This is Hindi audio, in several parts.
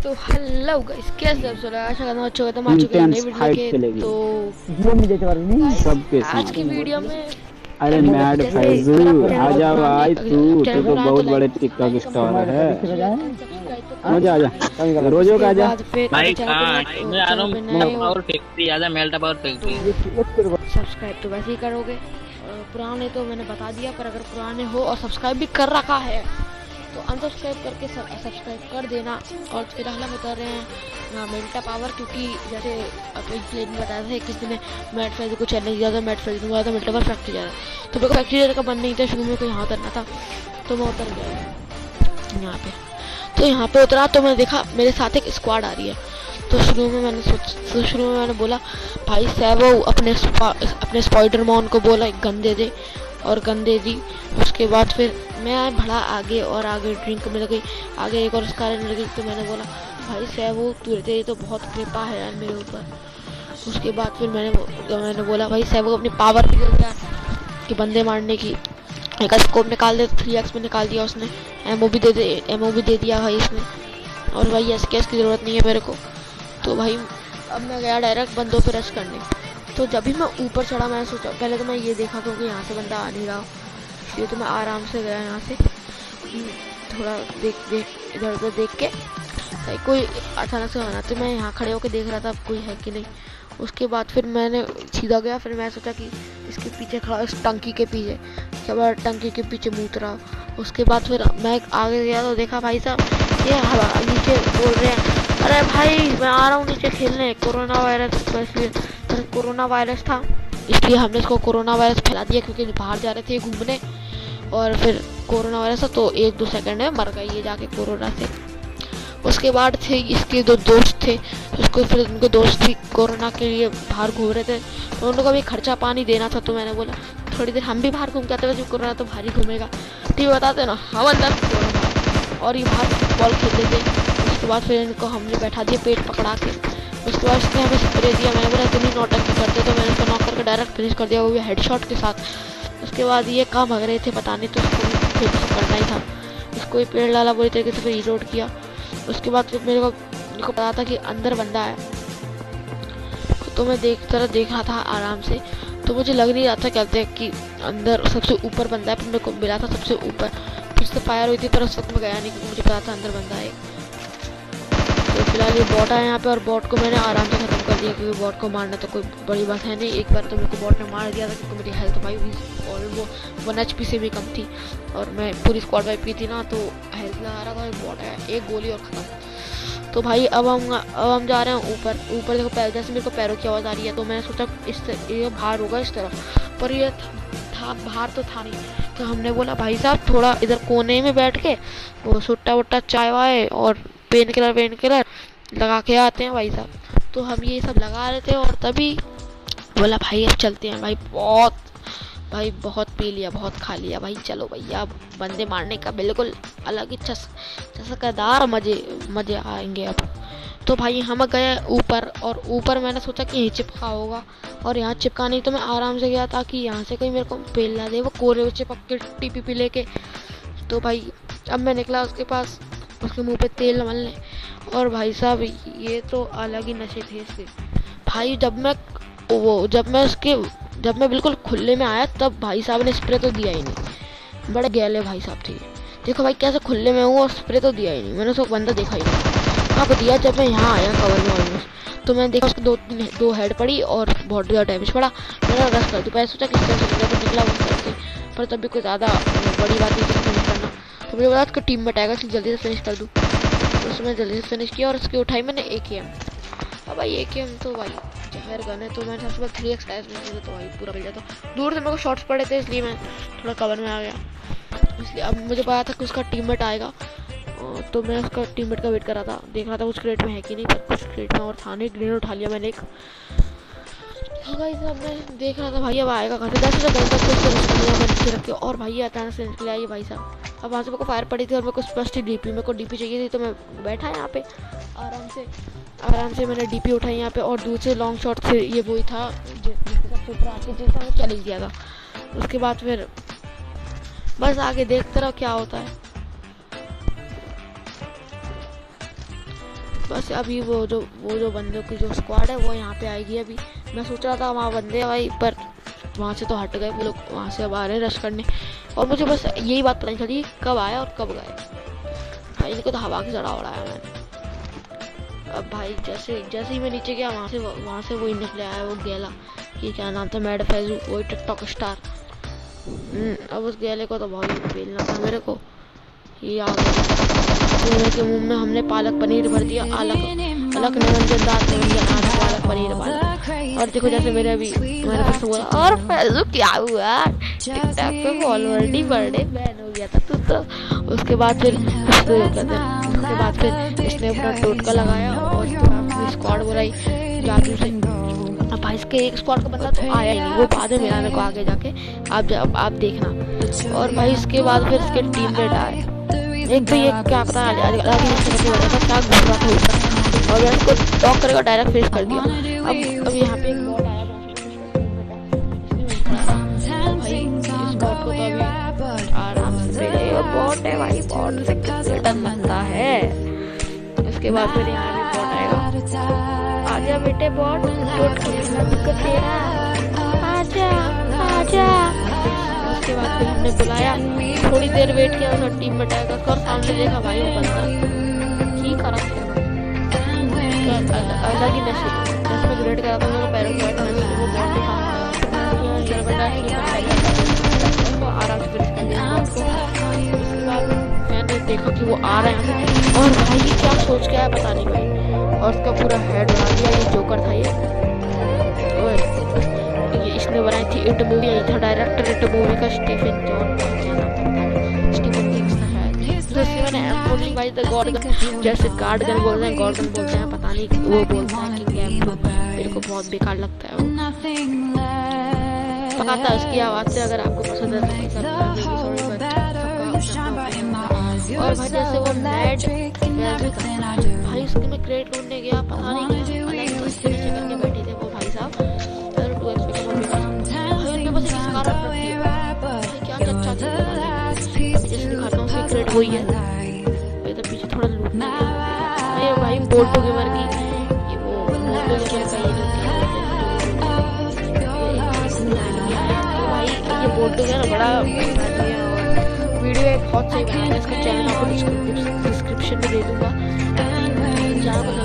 तो हेलो गाइस, कैसे आप सब? आशा करता हूँ अच्छे होगा। आ चुके हैं नई वीडियो के। तो सबके आज की साथ। वीडियो में अरे मैड फैजू, आजा भाई तू तो बहुत बड़े टिकटॉक स्टार है। आजा आजा रोजो का उसके आजा। बाद फिर भाई चैनल पे कहाँ मैं आ रहा चैनल हूँ पे नए हो पावर फैक्ट्री आजा मेल्टा पावर तो फैक्ट्री। सब्सक्राइब तो वैसे ही करोगे। पुराने तो मैंने बता दिया, पर अगर पुराने हो और सब्सक्राइब भी कर रखा है तो अनसब्सक्राइब करके सब्सक्राइब कर देना। और फिलहाल हम उतर रहे हैं मेल्टा पावर, क्योंकि जैसे अपने प्लेन में बताया था किसी ने मैट फैज को चैलेंज दिया था, मैट फैज में था मेल्टा पावर फैक्ट्री जा रहा है। तो मेरे को फैक्ट्री जाने का मन नहीं था, शुरू में को यहाँ उतरना था तो मैं उतर गया यहाँ पे। तो यहाँ पे उतरा तो मैंने देखा मेरे साथ एक स्क्वाड आ रही है। तो शुरू में मैंने बोला भाई सैबो अपने स्पाइडरमैन को बोला एक गन दे दे, और गन दे दी। उसके बाद फिर मैं बढ़ा आगे और आगे, ड्रिंक मिल गई आगे, एक और स्कार मिल गई। तो मैंने बोला भाई सैबो तेरी तो बहुत कृपा है यार मेरे ऊपर। उसके बाद फिर मैंने बोला भाई सैबो अपनी पावर भी दे दिया कि बंदे मारने की। एक स्कोप निकाल दे, 3x में निकाल दिया उसने। एमओ भी दे दिया भाई इसने। और भाई एसकेएस की ज़रूरत नहीं है मेरे को। तो भाई अब मैं गया डायरेक्ट बंदों पे रश करने। तो जब भी मैं ऊपर चढ़ा मैं सोचा, पहले तो मैं ये देखा क्योंकि यहाँ से बंदा आ नहीं रहा, इसलिए तो मैं आराम से गया यहाँ से। थोड़ा देख इधर उधर देख के कोई अचानक से आना, तो मैं यहाँ खड़े होकर देख रहा था कोई है कि नहीं। उसके बाद फिर मैंने सीधा गया, फिर मैं सोचा कि इसके पीछे खड़ा, इस टंकी के पीछे क्या बात, टंकी के पीछे मूत रहा। उसके बाद फिर मैं आगे गया तो देखा भाई साहब ये हवा नीचे बोल रहे हैं, अरे भाई मैं आ रहा हूँ नीचे खेलने। कोरोना वायरस था, इसलिए हमने इसको कोरोना वायरस फैला दिया, क्योंकि बाहर जा रहे थे घूमने और फिर कोरोना वायरस था तो 1-2 सेकंड में मर गई ये जाके कोरोना से। उसके बाद थे इसके 2 दोस्त थे, उसको फिर उनके दोस्त भी कोरोना के लिए बाहर घूम रहे थे, तो उन लोगों को भी खर्चा पानी देना था। तो मैंने बोला थोड़ी देर हम भी बाहर घूम के आते, वैसे कोरोना तो बाहर ही घूमेगा, ठीक बताते ना हम अंदर कोरोना, और ये बाहर फुटबॉल खेलते थे। उसके बाद फिर इनको हमने बैठा दिया पेट पकड़ा के। उसके बाद इसने हमें स्प्रे दिया, मैंने बोला इतनी नौटंकी करते, तो मैंने उसको नॉक करके डायरेक्ट फिनिश कर दिया, वो भी हेडशॉट के साथ। उसके बाद ये कहाँ भाग रहे थे पता नहीं, तो उसको फिनिश करना ही था। इसको ये पेड़ डाला बुरी तरीके से, फिर रीलोड किया। उसके बाद फिर मेरे को पता था कि अंदर बंदा है, तो मैं देख रहा था आराम से। तो मुझे लग नहीं रहा था कहते हैं कि अंदर सबसे ऊपर बंदा है, पर मेरे को मिला था सबसे ऊपर। फिर से फायर हुई थी, पर उस वक्त मैं गया नहीं क्योंकि मुझे पता था अंदर बंदा है। तो फिलहाल ये बॉट है यहाँ पे, और बॉट को मैंने आराम से खत्म कर दिया, क्योंकि बॉट को मारना तो कोई बड़ी बात है नहीं। एक बार तो मेरे को बॉट ने मार दिया था, क्योंकि मेरी हेल्थ भाई और वो 1 HP से भी कम थी, और मैं पूरी स्क्वाड वाइप की थी ना, तो हेल्थ लगा रहा था। बॉट है, एक गोली और ख़त्म। तो भाई अब हम जा रहे हैं ऊपर देखो जैसे मेरे को पैरों की आवाज़ आ रही है, तो मैंने सोचा ये बाहर होगा इस तरफ, पर ये था बाहर तो था नहीं। तो हमने बोला भाई साहब थोड़ा इधर कोने में बैठ के वो सुट्टा वुट्टा चाय वाय और पेन किलर लगा के आते हैं भाई साहब। तो हम ये सब लगा रहे थे, और तभी बोला भाई अब चलते हैं भाई बहुत पी लिया, बहुत खा लिया भाई, चलो भैया बंदे मारने का बिल्कुल अलग ही चसकदार मजे आएंगे अब। तो भाई हम गए ऊपर, और ऊपर मैंने सोचा कि यहीं चिपका होगा, और यहाँ चिपका नहीं, तो मैं आराम से गया ताकि यहाँ से कोई मेरे को पेल ना दे, वो कोरे में चिपक के टीपी लेके। तो भाई अब मैं निकला उसके पास, उसके मुंह पे तेल मलने, और भाई साहब ये तो अलग ही नशे थे इसके। भाई जब मैं बिल्कुल खुले में आया, तब भाई साहब ने स्प्रे तो दिया ही नहीं। बड़े गैले भाई साहब थे, देखो भाई कैसे खुले में हूँ और स्प्रे तो दिया ही नहीं। मैंने उसको बंदा देखा ही नहीं कब दिया, जब मैं यहाँ आया कवर में ऑलमोस्ट। तो मैंने देखा उसको दो हेड पड़ी और बहुत ज़्यादा डैमेज पड़ा। मैंने रश कर दी, पहले सोचा किस तरह से निकला, निकला उस तरह से, पर तब भी कोई ज़्यादा बड़ी बात नहीं थी फिनिश करना। तो मुझे बोला उसको टीम में आएगा, इसलिए जल्दी से फिनिश कर दूँ। उसमें जल्दी से फिनिश किया, और उसकी उठाई मैंने AKM। अब भाई AKM तो भाई जहर गन है, तो मैंने सबसे पहले 3x में तो भाई पूरा मिल जाता। दूर से मेरे को शॉट्स पड़े थे, इसलिए मैं थोड़ा कवर में आ गया। इसलिए अब मुझे पता था कि उसका टीममेट आएगा, तो मैं उसका टीममेट का वेट कर रहा था, देख रहा था उस क्रेट में है कि नहीं, पर कुछ क्रेट में और था नहीं। ग्रेनेड उठा लिया मैंने एक। हाँ भाई साहब मैं देख रहा था भाई अब आएगा कहाँ से, 10 रख के, और भाई अचानक से निकले आइए भाई साहब। अब वहाँ से मेरे को फायर पड़ी थी, और मेरे को स्पष्ट मेरे को DP चाहिए थी, तो मैं बैठा यहाँ पे आराम से मैंने DP उठाई यहाँ पे, और दूसरे लॉन्ग शॉट से ये वही था जिससे मैं चली गया था। उसके बाद फिर बस आगे देखते रहो क्या होता है। बस अभी वो जो बंदों की जो स्क्वाड है वो यहाँ पे आएगी। अभी मैं सोच रहा था वहाँ बंदे हैं भाई, पर वहाँ से तो हट गए वो लोग, वहाँ से अब आ रहे हैं रश करने। और मुझे बस यही बात पता नहीं चली कब आया और कब गए भाई, इनको तो हवा की चढ़ा उड़ाया मैंने। अब भाई जैसे ही मैं नीचे गया वहाँ से वही निकले आया वो गैला, ये क्या नाम था, मैड फैजू, वही टिकटॉक स्टार। अब उस गैले को तो बहुत बेलना था मेरे को। ये आ गया के मुंह में हमने पालक पनीर भर दिया, अलग निरंजनदार पालक पनीर पालक। और देखो जैसे मैंने फिर से बोला, और फैजू क्या हुआ, टिकटॉक पे फॉलोअर ही बर्थडे बैन हो गया था तू तो। उसके बाद फिर इसने अपना टोटका लगाया और अपनी स्क्वाड बुलाई जादू से। अब भाई इसके एक स्क्वाड का बंदा तो आया ही नहीं, वो बाद में मिला मेरे को आगे जाके, आप देखना। और भाई इसके बाद फिर इसके टीममेट आए, एक तो ये क्या पता क्या घूम रहा था, और मैं इसको टॉक करेगा डायरेक्ट फेस कर दिया। अब यहाँ पे एक बॉट आया भाई, इस बॉट को तो अभी आराम से बॉट है भाई, बॉट से कितना डर लगता है। इसके बाद फिर यहाँ भी बॉट आएगा, आजा बेटे बॉट, दिक्कत तेरा, आजा। उसके बाद फिर हमने बुलाया, थोड़ी देर वेट किया, उसका टीम में आएगा और सामने देखा भाई वो बंदा ठीक खराब किया अलग ही नशे। जैसे मैं ग्रेड करा था मेरे पैरों को बैठा नशे, वो बहुत दिखा आराम से फिनिश कर दिया उसको। उसके बाद मैंने देखा कि वो आ रहा है और भाई ये क्या सोच के आया पता नहीं भाई, और उसका पूरा हेड उड़ा दिया। ये जोकर था ये इसने बनाई थी इट मूवी, यही था डायरेक्टर इट मूवी का, स्टीफन जॉन स्टीफन किंग्स था शायद। तो इसमें मैंने एम्पोनिंग भाई द गॉड गन, जैसे गार्ड गन बोलते हैं गॉड गन बोलते हैं पता नहीं, वो बोलता है कि गैम, मेरे को बहुत बेकार लगता है वो, पकाता है उसकी आवाज़ से। अगर आपको पसंद है तो और भाई जैसे वो मैड भाई उसके मैं क्रेट ढूंढने गया, पता नहीं क्या अलग तरीके से करके बैठे थे वो भाई साहब, वही है तो पीछे थोड़ा लूटना है भाई। बोल्टो गेमर की ये वो बोल्टो गेमर का भाई ये बोल्टो गेमर बड़ा वीडियो बहुत सही बनाया है, इसका चैनल आपको डिस्क्रिप्शन में दे दूंगा, जहाँ पर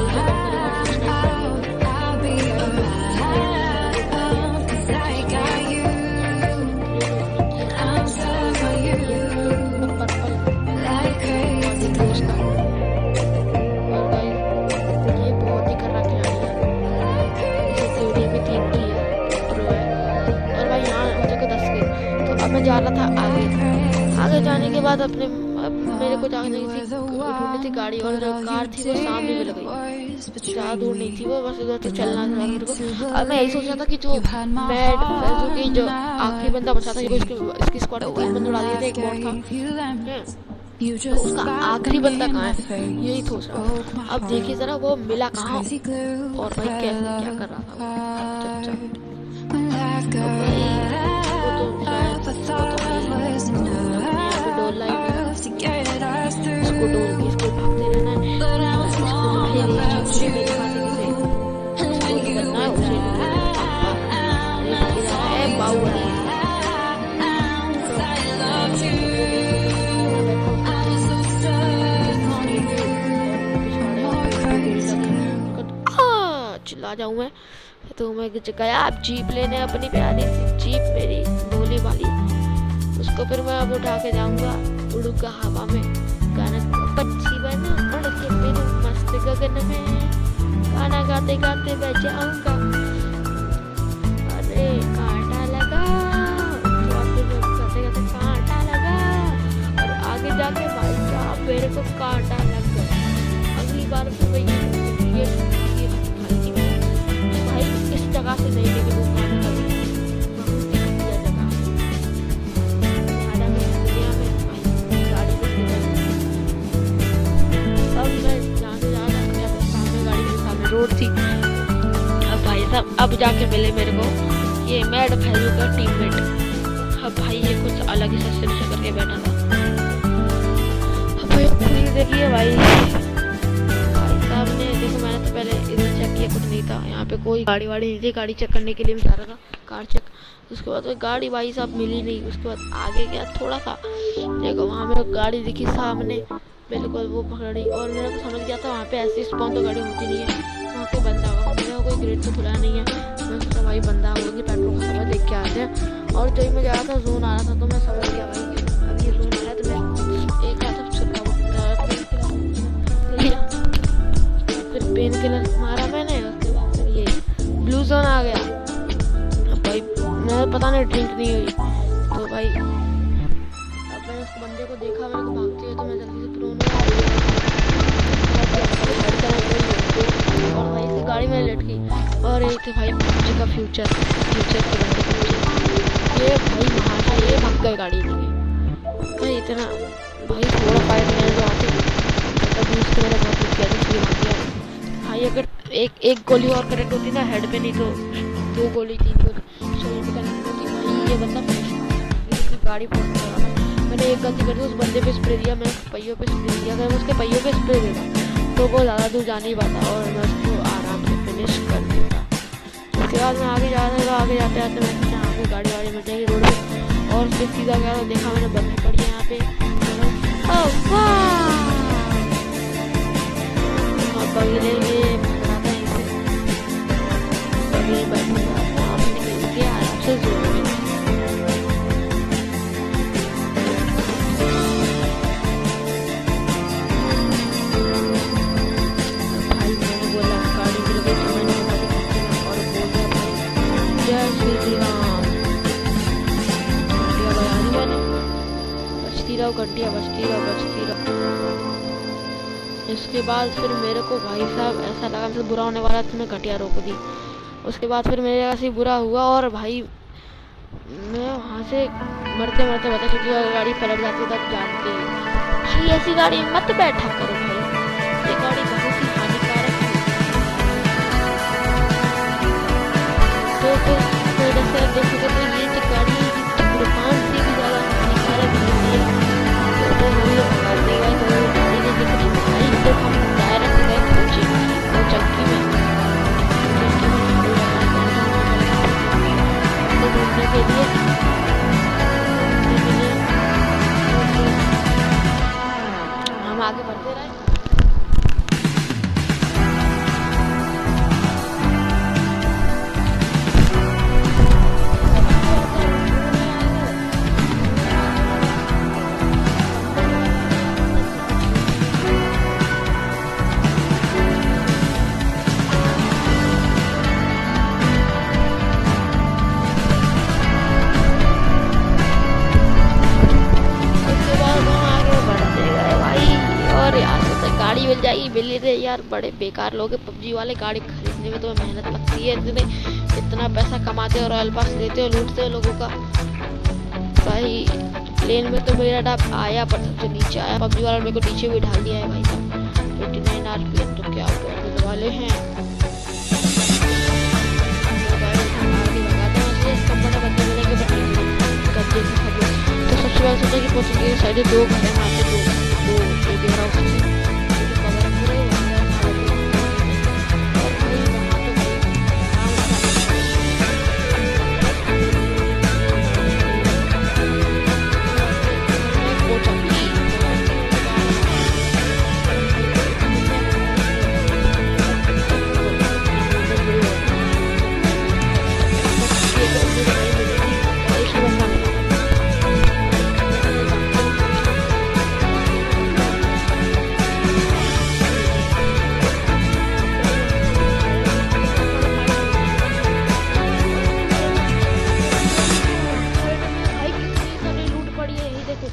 मैं जा रहा था आगे जाने के बाद मेरे को जाने ढूंढनी थी गाड़ी, और जो कार थी वो सामने मिल गई, ज़्यादा दूर नहीं थी वो, बस उधर तो चलना था मेरे को। अब मैं यही सोच रहा था कि जो मैड फैजू की जो आखिरी बंदा बचा था, इसकी स्क्वाड को एक बंदा उड़ा दिया था, एक बॉट था, तो उसका आखिरी बंदा कहाँ है यही सोच रहा हूँ। अब देखिए जरा वो मिला कहाँ, और भाई क्या कर रहा था इसको डोल के इसको भागते रहना है। चिल्ला जाऊं मैं तो मैं गया अब जीप लेने, अपनी प्यारी सी जीप मेरी भोली वाली, उसको फिर मैं अब उठा के जाऊंगा, उड़ूंगा हवा में, गाना पक्षी बना उड़ के मेरे मस्त गगन में, गाना गाते गाते बजाऊंगा, अरे कांटा लगा तो गाते गाते कांटा लगा, और आगे जाके भाई साहब मेरे को कांटा लग गया। अगली बार तो भाई भाई इस जगह से नहीं लेके वो रोड थी। अब भाई साहब अब जाके मिले मेरे को ये मैड फैजू का टीममेट। अब भाई ये कुछ अलग ही सस्ते करके बैठा था। अब भाई देखिए भाई साहब ने कोई गाड़ी वाड़ी नहीं थी गाड़ी चेक करने के लिए मैं जा रहा था कार चेक। उसके बाद गाड़ी भाई साहब मिली नहीं। उसके बाद आगे गया थोड़ा सा, देखो वहाँ मेरे को गाड़ी दिखी सामने, बिल्कुल वो पकड़ी और मेरे को समझ गया था वहाँ पे ऐसी स्पॉन तो गाड़ी होती नहीं है, वहाँ कोई बंदा होगा। मेरा कोई ग्रेड तो खुला नहीं है, मैं सोचा भाई बंदा होगी पेट्रोल खत्म है देख के आते हैं। और जो ही मैं जा रहा था जोन आ रहा था तो मैं समझ गया भाई अब ये जोन आया तो मैं एक हाथ लिया, फिर पेन किलर मारा मैंने। उसके बाद फिर ये ब्लू जोन आ गया। अब भाई मैं पता नहीं ड्रिंक नहीं हुई तो भाई अब मैंने उस बंदे को देखा मेरे को भागते हुए तो मैं जल्दी से प्रोन और भाई से गाड़ी में लेट गई। और एक थे भाई PUBG का फ्यूचर के बंदे ये भाई वहाँ से ये भाग गए गाड़ी में। भाई इतना भाई थोड़ा फाइट में जो आते तभी उसके मेरा बहुत दुख किया इसलिए भाग गया भाई। अगर एक गोली और करेक्ट होती ना हेड पे, नहीं तो 2 गोली 3 गोली शरीर पे करेक्ट होती भाई ये बंदा फिनिश। गाड़ी पहुँच गया मैंने एक गलती कर दी, उस बंदे पे स्प्रे दिया, मैं पहियों पे स्प्रे दिया। अगर मैं उसके पहियों पे स्प्रे देता तो वो ज़्यादा दूर जा नहीं पाता और मैं उसको आराम से फिनिश कर देता। उसके बाद मैं आगे जा रहा था, आगे जाते जाते मैं सोचा यहाँ पे गाड़ी वाड़ी मिल जाएगी रोड पे और फिर सीधा गया तो देखा मैंने बंदी पड़ी है यहाँ पे। बगी लेंगे भगाता है इसे, बगी बैठूंगा वहाँ से निकल के आराम से जोर में। भाई मैंने बोला गाड़ी मिल गई तो मैंने और बोल दिया भाई जय श्री राम। घंटिया बजा दी मैंने, बजती रहो घंटिया बजती रहो। इसके बाद फिर मेरे को भाई साहब ऐसा लगा मुझे बुरा होने वाला तो मैं घटिया रोक दी। उसके बाद फिर मेरे ऐसे बुरा हुआ और भाई मैं वहाँ से मरते मरते बता, क्योंकि अगर गाड़ी पलट जाती तब जानते हैं भाई ऐसी गाड़ी मत बैठा करो भाई, ये गाड़ी बहुत ही हानिकारक है। तो फिर जैसे आप देखोगे तो ये जो गाड़ी धूम्रपान से भी ज़्यादा हानिकारक होती है। तो हम लोग भगा देगा तो गाड़ी ने दिख रही भाई तो हम डायरेक्ट गए पहुँचे वो चक्की में घूमने के लिए। हम आगे बढ़ते रहे। गाड़ी मिल जाएगी मिली थे यार, बड़े बेकार लोग हैं PUBG वाले। गाड़ी खरीदने में तो मेहनत लगती है, इतना पैसा कमाते हो, रॉयल पास लेते हो, लूटते हो लोगों का। भाई प्लेन में तो मेरा डाप आया पर सबसे नीचे आया, PUBG वाला मेरे को नीचे भी ढाल दिया है भाई साहब। 29 RPM तो क्या करने वाले हैं। तो सबसे पहले सोचा कि पहुंचेंगे साइड 2 घर है वहाँ पे, दो एक हाउस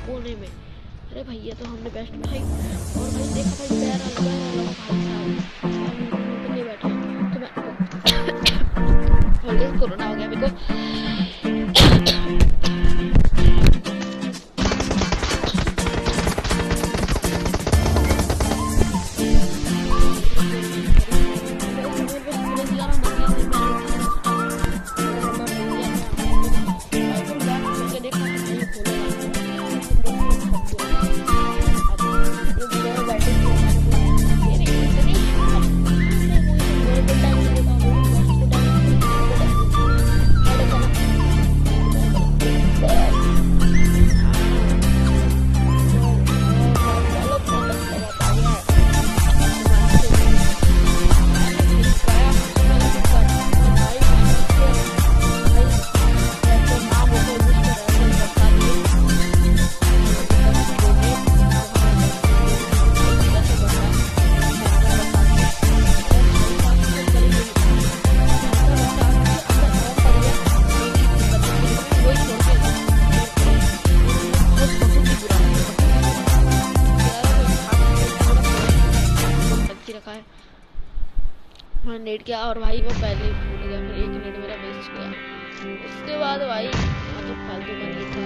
कोने में। अरे भैया तो हमने बेस्ट भाई और भाई देखा भाई पैर अलग भाई बैठे तो मैं कोरोना हो गया मेरे को। हाँ नेट किया और भाई मैं पहले ही भूल गया, फिर 1 मिनट मेरा वेस्ट गया। उसके बाद भाई मतलब फालतू का नहीं था।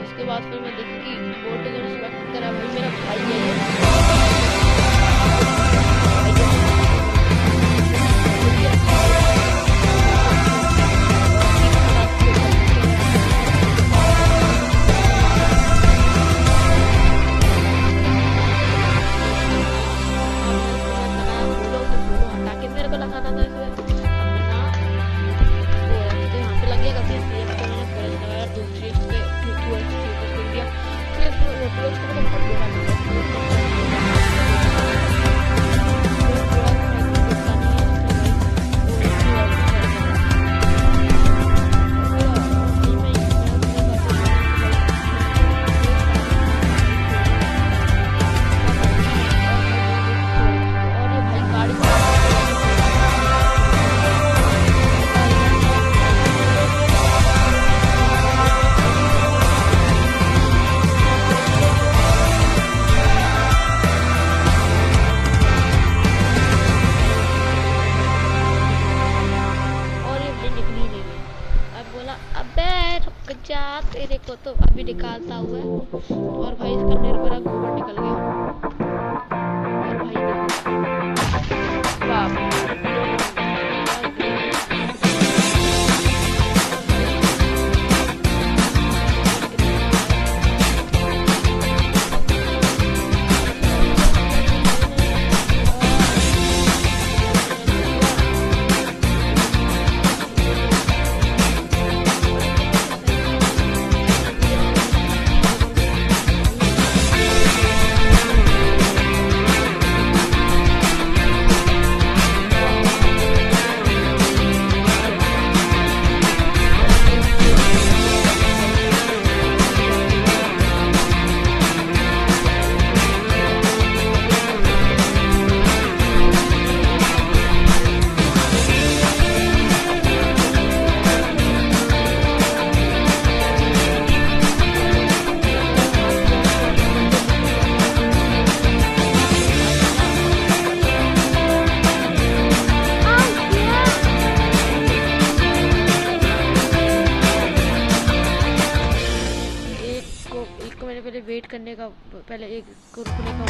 उसके बाद फिर मैं देखी कि बोर्ड का रिस्पेक्ट करा भाई, मेरा भाई है हटा के मेरे को लगाना था इसमें। अब मैं ना वो रखते यहाँ पे लग गया कभी इसलिए तो मैंने कॉलेज लगाया, दूसरी इसके ट्वेल्थ स्टेटस कर दिया। फिर वो ट्वेल्थ को बहुत बुरा और ये भाई गाड़ी और ये भाई निकली नहीं गई। अब बोला अबे रुक जा, तेरे को तो अभी निकालता हुआ और भाई इसका निर्भरा गोबर निकल गया। और भाई देखो बाप एक को मैंने पहले वेट करने का, पहले एक को रुकने का